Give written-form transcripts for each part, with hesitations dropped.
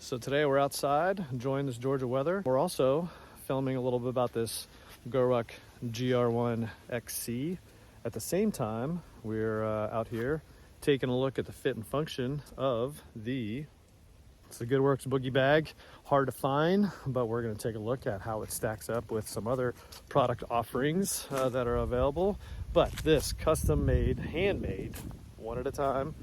So today we're outside enjoying this Georgia weather. We're also filming a little bit about this GOODWERKS GR1 XC. At the same time, we're out here taking a look at the fit and function of it's the GOODWERKS Boogie Bag. Hard to find, but we're going to take a look at how it stacks up with some other product offerings that are available. But this custom-made, handmade, one at a time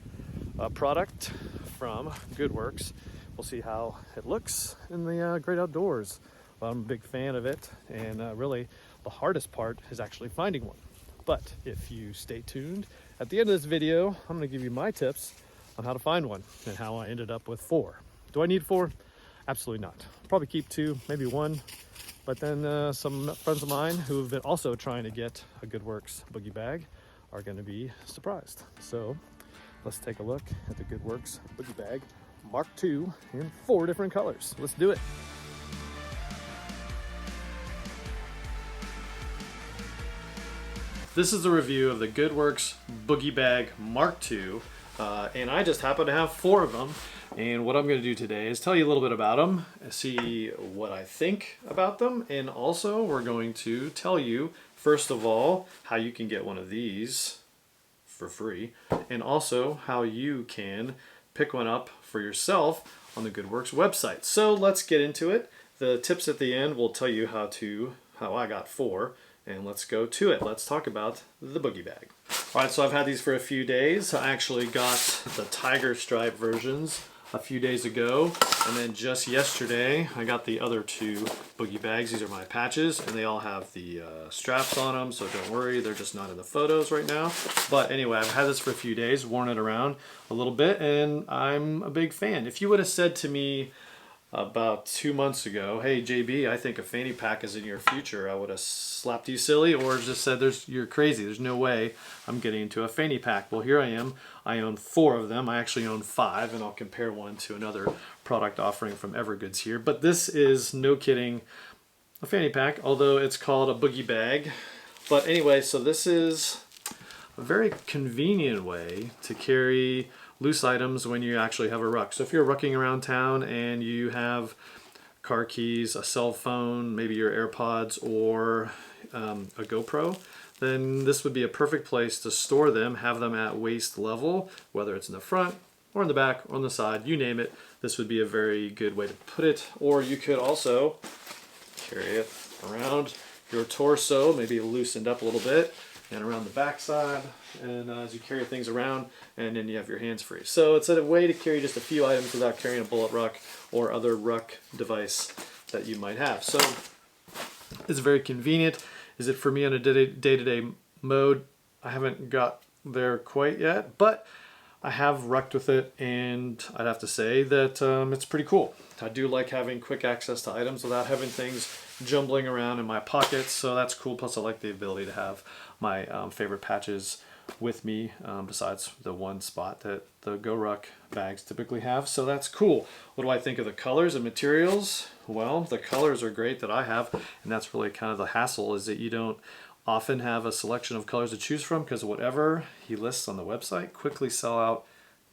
product from GOODWERKS. We'll see how it looks in the great outdoors. Well, I'm a big fan of it, and really the hardest part is actually finding one. But if you stay tuned, at the end of this video, I'm going to give you my tips on how to find one and how I ended up with 4. Do I need 4? Absolutely not. Probably keep 2, maybe 1. But then some friends of mine who have been also trying to get a GOODWERKS Boogie Bag are going to be surprised. So let's take a look at the GOODWERKS Boogie Bag Mark II in 4 different colors. Let's do it. This is a review of the GOODWERKS Boogie Bag Mark II, and I just happen to have 4 of them. And what I'm going to do today is tell you a little bit about them, see what I think about them, and also we're going to tell you, first of all, how you can get one of these for free, and also how you can pick one up for yourself on the GOODWERKS website. So let's get into it. The tips at the end will tell you how I got 4, and let's go to it. Let's talk about the Boogie Bag. All right, so I've had these for a few days. I actually got the tiger stripe versions a few days ago, and then just yesterday I got the other 2 Boogie Bags. These are my patches, and they all have the straps on them, so don't worry, they're just not in the photos right now. But anyway, I've had this for a few days, worn it around a little bit, and I'm a big fan. If you would have said to me about 2 months ago, hey JB, I think a fanny pack is in your future, I would have slapped you silly or just said you're crazy, there's no way I'm getting into a fanny pack. Well, here I am. I own 4 of them. I actually own 5, and I'll compare one to another product offering from Evergoods here. But this is, no kidding, a fanny pack, although it's called a boogie bag. But anyway, so this is a very convenient way to carry loose items when you actually have a ruck. So if you're rucking around town and you have car keys, a cell phone, maybe your AirPods, or a GoPro, then this would be a perfect place to store them, have them at waist level, whether it's in the front or in the back or on the side, you name it. This would be a very good way to put it. Or you could also carry it around your torso, maybe loosened up a little bit, and around the back side, and as you carry things around, and then you have your hands free. So it's a way to carry just a few items without carrying a bullet ruck or other ruck device that you might have. So it's very convenient. Is it for me on a day-to-day mode? I haven't got there quite yet, but I have rucked with it, and I'd have to say that it's pretty cool. I do like having quick access to items without having things jumbling around in my pockets, so that's cool. Plus I like the ability to have my favorite patches with me, besides the one spot that the GOODWERKS bags typically have, so that's cool. What do I think of the colors and materials? Well, the colors are great that I have, and that's really kind of the hassle, is that you don't often have a selection of colors to choose from, because whatever he lists on the website quickly sell out,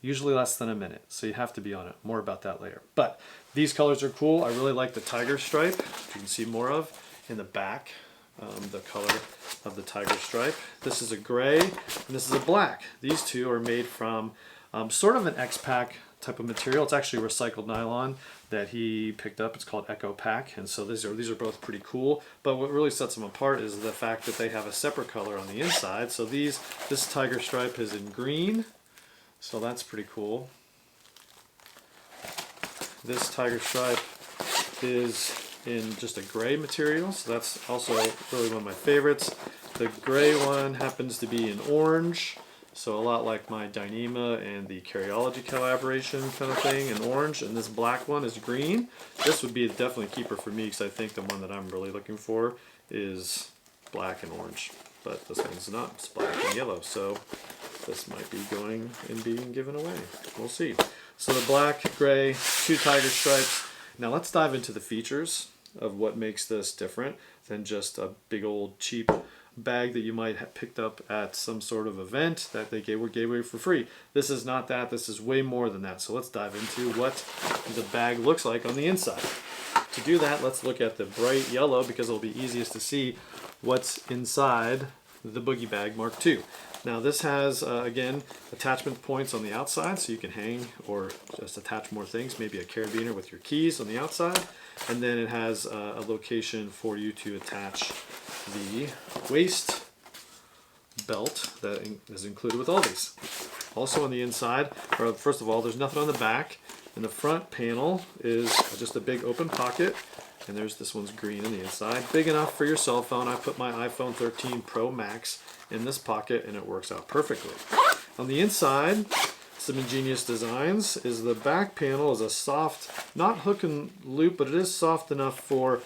usually less than a minute, so you have to be on it. More about that later. But these colors are cool. I really like the tiger stripe, which you can see more of in the back, the color of the tiger stripe. This is a gray, and this is a black. These 2 are made from sort of an X-Pack type of material. It's actually recycled nylon that he picked up. It's called Echo Pack, and so these are both pretty cool. But what really sets them apart is the fact that they have a separate color on the inside. So this tiger stripe is in green, so that's pretty cool. This tiger stripe is in just a gray material, so that's also really one of my favorites. The gray one happens to be in orange, so a lot like my Dyneema and the Carryology collaboration kind of thing in orange, and this black one is green. This would be definitely a keeper for me, because I think the one that I'm really looking for is black and orange, but this one's not. It's black and yellow, so this might be going and being given away. We'll see. So the black, gray, 2 tiger stripes. Now let's dive into the features of what makes this different than just a big old cheap bag that you might have picked up at some sort of event that they gave away for free. This is not that. This is way more than that. So let's dive into what the bag looks like on the inside. To do that, let's look at the bright yellow because it'll be easiest to see what's inside the Boogie Bag Mark II. Now this has, again, attachment points on the outside so you can hang or just attach more things, maybe a carabiner with your keys on the outside. And then it has a location for you to attach the waist belt that is included with all these. Also on the inside, or first of all, there's nothing on the back. And the front panel is just a big open pocket. And there's this one's green on the inside. Big enough for your cell phone. I put my iPhone 13 Pro Max in this pocket and it works out perfectly. On the inside, some ingenious designs is the back panel is a soft, not hook and loop, but it is soft enough for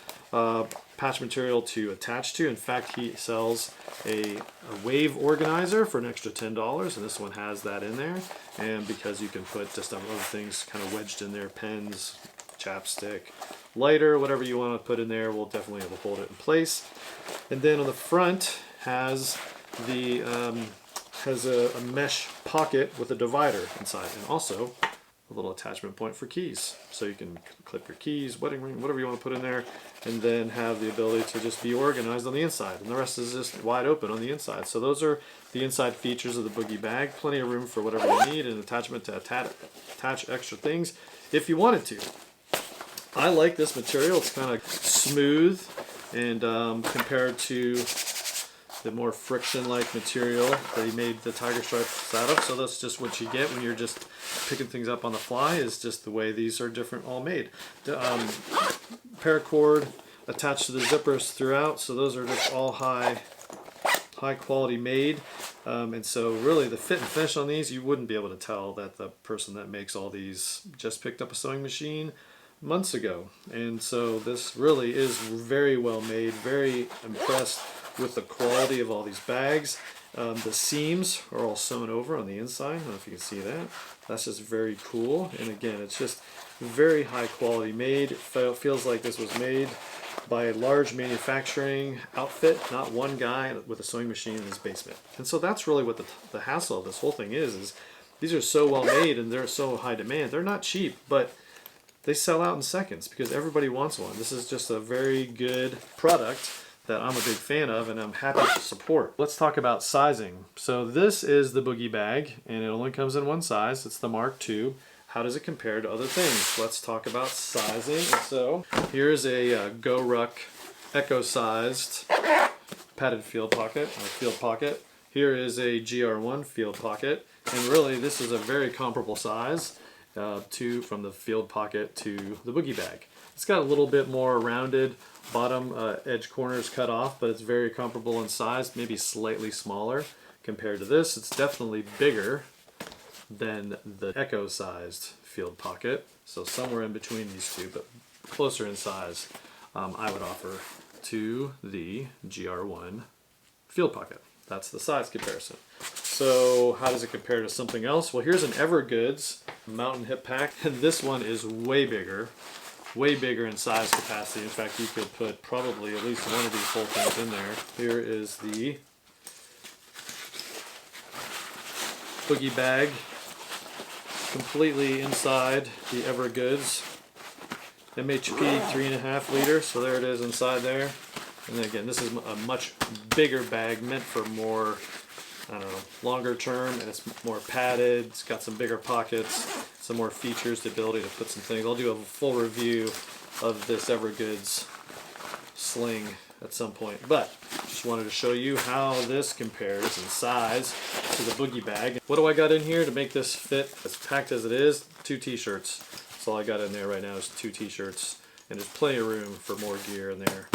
patch material to attach to. In fact, he sells a wave organizer for an extra $10, and this one has that in there. And because you can put just other things kind of wedged in there, pens, chapstick, lighter, whatever you want to put in there, will definitely hold it in place. And then on the front has the has a mesh pocket with a divider inside, and also a little attachment point for keys. So you can clip your keys, wedding ring, whatever you want to put in there, and then have the ability to just be organized on the inside. And the rest is just wide open on the inside. So those are the inside features of the Boogie Bag. Plenty of room for whatever you need, and attachment to attach extra things if you wanted to. I like this material. It's kind of smooth, and compared to the more friction-like material that he made the Tiger Stripes out of. So that's just what you get when you're just picking things up on the fly, is just the way these are different all made. Paracord attached to the zippers throughout, so those are just all high quality made. And so really the fit and finish on these, you wouldn't be able to tell that the person that makes all these just picked up a sewing machine months ago. And so this really is very well made. Very impressed with the quality of all these bags. The seams are all sewn over on the inside. I don't know if you can see that. That's just very cool. And again, it's just very high quality made. It feels like this was made by a large manufacturing outfit, not one guy with a sewing machine in his basement. And so that's really what the hassle of this whole thing is these are so well made and they're so high demand. They're not cheap, but they sell out in seconds because everybody wants one. This is just a very good product that I'm a big fan of and I'm happy to support. Let's talk about sizing. So this is the Boogie Bag and it only comes in one size. It's the Mark II. How does it compare to other things? Let's talk about sizing. So here's a GOODWERKS Echo-sized padded field pocket. Here is a GR1 field pocket. And really this is a very comparable size from the field pocket to the Boogie Bag. It's got a little bit more rounded bottom edge corners cut off, but it's very comparable in size, maybe slightly smaller compared to this. It's definitely bigger than the Echo-sized field pocket, so somewhere in between these two, but closer in size, I would offer to the GR1 field pocket. That's the size comparison. So how does it compare to something else? Well, here's an Evergoods Mountain Hip Pack, and this one is way bigger in size capacity. In fact, you could put probably at least one of these whole things in there. Here is the Boogie Bag, completely inside the Evergoods MHP 3.5 liter. So there it is inside there. And then again, this is a much bigger bag, meant for more, I don't know, longer term, and it's more padded. It's got some bigger pockets, some more features, the ability to put some things. I'll do a full review of this Evergoods sling at some point, but just wanted to show you how this compares in size to the Boogie Bag. What do I got in here to make this fit as packed as it is? 2 t-shirts. That's all I got in there right now is 2 t-shirts, and there's plenty of room for more gear in there,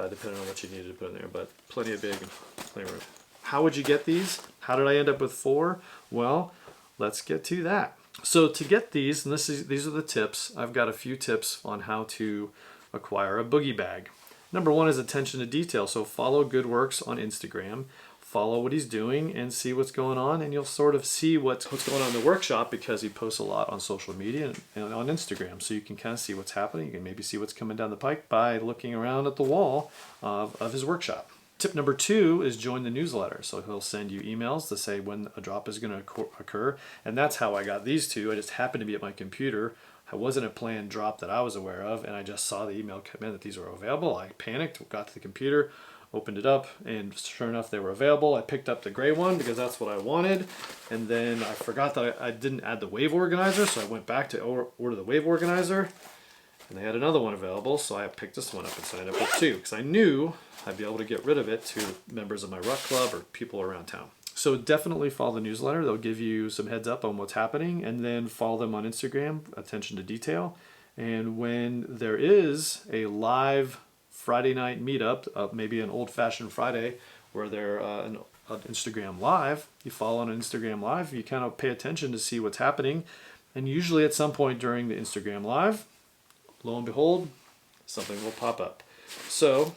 depending on what you needed to put in there, but plenty of big and plenty of room. How would you get these? How did I end up with 4? Well, let's get to that. So to get these, and these are the tips, I've got a few tips on how to acquire a Boogie Bag. Number 1 is attention to detail. So follow GOODWERKS on Instagram, follow what he's doing and see what's going on, and you'll sort of see what's going on in the workshop because he posts a lot on social media and on Instagram. So you can kind of see what's happening. You can maybe see what's coming down the pike by looking around at the wall of his workshop. Tip number 2 is join the newsletter. So he'll send you emails to say when a drop is going to occur. And that's how I got these two. I just happened to be at my computer. I wasn't a planned drop that I was aware of, and I just saw the email come in that these were available. I panicked, got to the computer, opened it up, and sure enough, they were available. I picked up the gray one because that's what I wanted. And then I forgot that I didn't add the wave organizer, so I went back to order the wave organizer. And they had another one available, so I picked this one up and signed up with 2 because I knew I'd be able to get rid of it to members of my ruck club or people around town. So definitely follow the newsletter. They'll give you some heads up on what's happening, and then follow them on Instagram, attention to detail. And when there is a live Friday night meetup, maybe an old-fashioned Friday where they're an Instagram live, you follow on an Instagram live, you kind of pay attention to see what's happening. And usually at some point during the Instagram live, lo and behold, something will pop up. So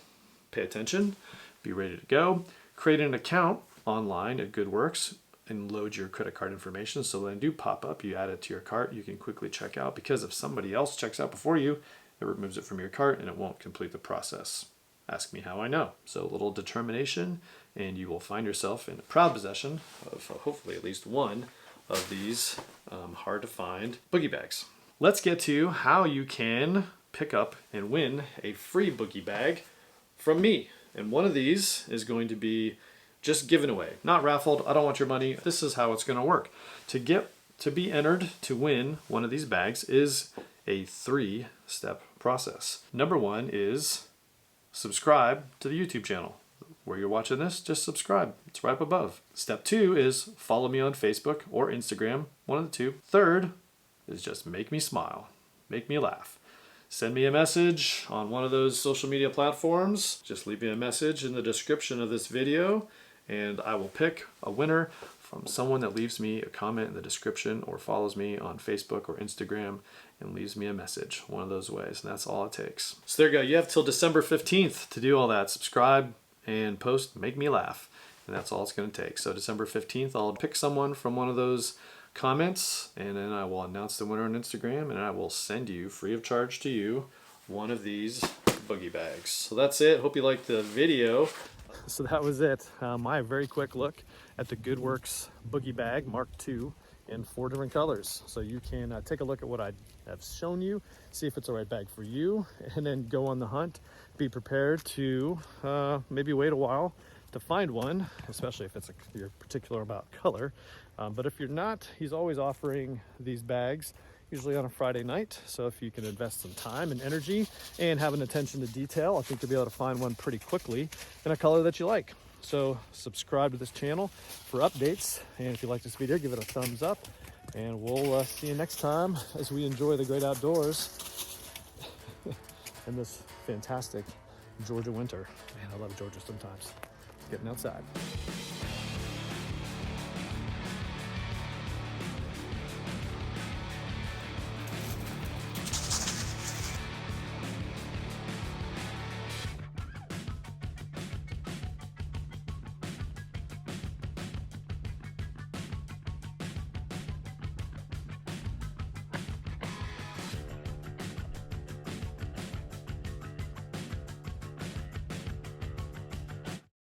pay attention, be ready to go. Create an account online at GoodWorks and load your credit card information. So when they do pop up, you add it to your cart. You can quickly check out, because if somebody else checks out before you, it removes it from your cart and it won't complete the process. Ask me how I know. So a little determination and you will find yourself in a proud possession of hopefully at least one of these hard to find boogie bags. Let's get to how you can pick up and win a free boogie bag from me. And one of these is going to be just given away, not raffled. I don't want your money. This is how it's going to work. To be entered to win one of these bags is a 3-step process. Number 1 is subscribe to the YouTube channel. Where you're watching this, just subscribe. It's right up above. Step 2 is follow me on Facebook or Instagram, one of the two. Third is just make me smile, make me laugh. Send me a message on one of those social media platforms. Just leave me a message in the description of this video, and I will pick a winner from someone that leaves me a comment in the description or follows me on Facebook or Instagram and leaves me a message one of those ways. And that's all it takes. So there you go. You have till December 15th to do all that. Subscribe and post, make me laugh. And that's all it's going to take. So December 15th, I'll pick someone from one of those comments, and then I will announce the winner on Instagram, and I will send you free of charge to you one of these boogie bags. So that's it. Hope you liked the video. So that was it. My very quick look at the GoodWorks Boogie Bag Mark II in 4 different colors. So you can take a look at what I have shown you, see if it's the right bag for you, and then go on the hunt. Be prepared to maybe wait a while to find one, especially if you're particular about color. But if you're not, he's always offering these bags, usually on a Friday night. So if you can invest some time and energy and have an attention to detail, I think you'll be able to find one pretty quickly in a color that you like. So subscribe to this channel for updates. And if you like this video, give it a thumbs up. And we'll see you next time as we enjoy the great outdoors in this fantastic Georgia winter. Man, I love Georgia sometimes. Getting outside.